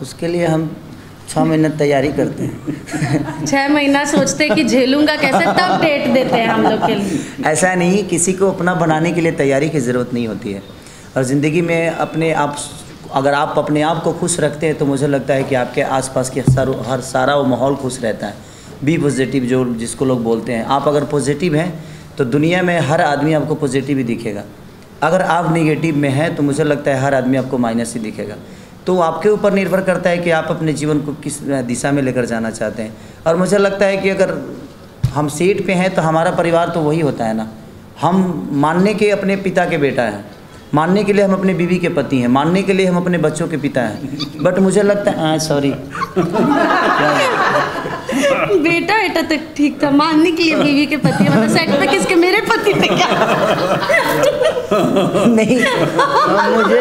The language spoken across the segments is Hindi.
उसके लिए हम 6 महीने तैयारी करते हैं। 6 महीना सोचते कि झेलूंगा कैसे, तब डेट देते हैं हम लोग के लिए। ऐसा नहीं, किसी को अपना बनाने के लिए तैयारी की ज़रूरत नहीं होती है। और ज़िंदगी में अपने आप, अगर आप अपने आप को खुश रखते हैं तो मुझे लगता है कि आपके आसपास के हर सारा वो माहौल खुश रहता है। बी पॉजिटिव, जो जिसको लोग बोलते हैं। आप अगर पॉजिटिव हैं तो दुनिया में हर आदमी आपको पॉजिटिव ही दिखेगा। अगर आप नेगेटिव में हैं तो मुझे लगता है हर आदमी आपको माइनस ही दिखेगा। तो आपके ऊपर निर्भर करता है कि आप अपने जीवन को किस दिशा में लेकर जाना चाहते हैं। और मुझे लगता है कि अगर हम सीट पे हैं तो हमारा परिवार तो वही होता है ना। हम मानने के अपने पिता के बेटा हैं, मानने के लिए हम अपने बीवी के पति हैं, मानने के लिए हम अपने बच्चों के पिता हैं। बट मुझे लगता है सॉरी बेटा बेटा तक ठीक था, मानने के लिए बीवी के पति, मतलब सेट पे किसके, मेरे पति थे क्या? नहीं, मुझे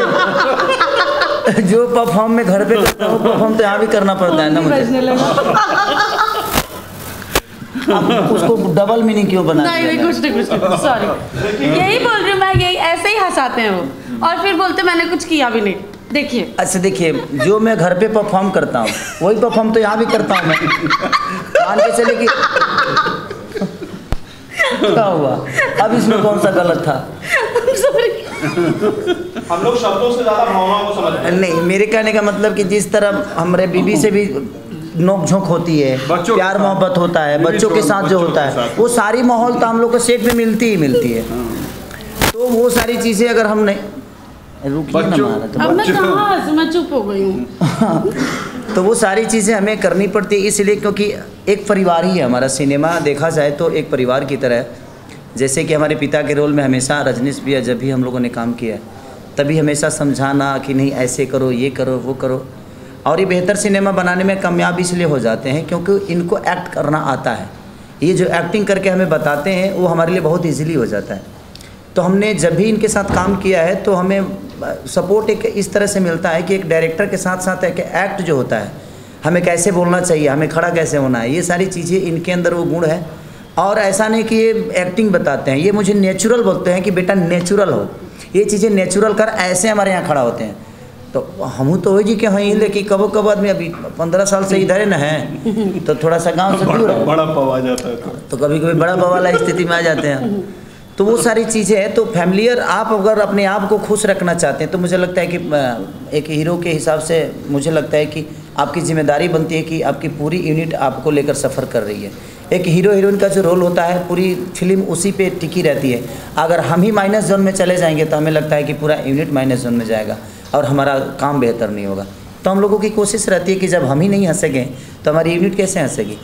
जो परफॉर्म में घर पे करता हूँ परफॉर्म तो यहाँ भी करना पड़ता है ना मुझे। आप उसको डबल मीनिंग क्यों बना? नहीं कुछ नहीं, सॉरी, यही बोल रही हूँ मैं, यही ऐसे ही हंसाते हैं वो, और फिर बोलते मैंने कुछ किया भी नहीं। देखिए अच्छा, देखिए जो मैं घर पे परफॉर्म करता हूँ वही परफॉर्म तो यहाँ भी करता हूँ मैं। मान के चले कि क्या हुआ, अब इसमें कौन सा गलत था? हम लोग शब्दों से ज़्यादा भावनाओं को समझते हैं। नहीं, मेरे कहने का मतलब कि जिस तरह हमारे बीवी से भी नोक झोंक होती है, प्यार मोहब्बत होता है, बच्चों के साथ जो होता है, वो सारी माहौल तो हम लोग को सेट में मिलती ही मिलती है। तो वो सारी चीज़ें अगर हम नहीं अब मैं कहाँ, मैं चुप हो गई हूँ। तो वो सारी चीज़ें हमें करनी पड़ती है इसलिए क्योंकि एक परिवार ही है हमारा। सिनेमा देखा जाए तो एक परिवार की तरह है। जैसे कि हमारे पिता के रोल में हमेशा रजनीश भैया, जब भी हम लोगों ने काम किया तभी हमेशा समझाना कि नहीं ऐसे करो, ये करो, वो करो। और ये बेहतर सिनेमा बनाने में कामयाब इसलिए हो जाते हैं क्योंकि इनको एक्ट करना आता है। ये जो एक्टिंग करके हमें बताते हैं वो हमारे लिए बहुत ईजीली हो जाता है। तो हमने जब भी इनके साथ काम किया है तो हमें सपोर्ट एक इस तरह से मिलता है कि एक डायरेक्टर के साथ साथ एक एक्ट जो होता है, हमें कैसे बोलना चाहिए, हमें खड़ा कैसे होना है, ये सारी चीज़ें इनके अंदर वो गुण है। और ऐसा नहीं कि ये एक्टिंग बताते हैं, ये मुझे नेचुरल बोलते हैं कि बेटा नेचुरल हो, ये चीज़ें नेचुरल कर, ऐसे हमारे यहाँ खड़ा होते हैं। तो हम तो हो जी कि हाँ, लेकिन कबो कब आदमी अभी 15 साल से इधर है ना है, तो थोड़ा सा गाँव से दूर है, बड़ा पवा जाता है तो कभी कभी बड़ा पवा वाला स्थिति में आ जाते हैं। तो वो सारी चीज़ें हैं। तो फैमिलियर आप अगर अपने आप को खुश रखना चाहते हैं तो मुझे लगता है कि एक हीरो के हिसाब से मुझे लगता है कि आपकी जिम्मेदारी बनती है कि आपकी पूरी यूनिट आपको लेकर सफ़र कर रही है। एक हीरो हीरोइन का जो रोल होता है पूरी फिल्म उसी पे टिकी रहती है। अगर हम ही माइनस जोन में चले जाएंगे तो हमें लगता है कि पूरा यूनिट माइनस जोन में जाएगा और हमारा काम बेहतर नहीं होगा। तो हम लोगों की कोशिश रहती है कि जब हम ही नहीं हंसेंगे तो हमारी यूनिट कैसे हंसेगी।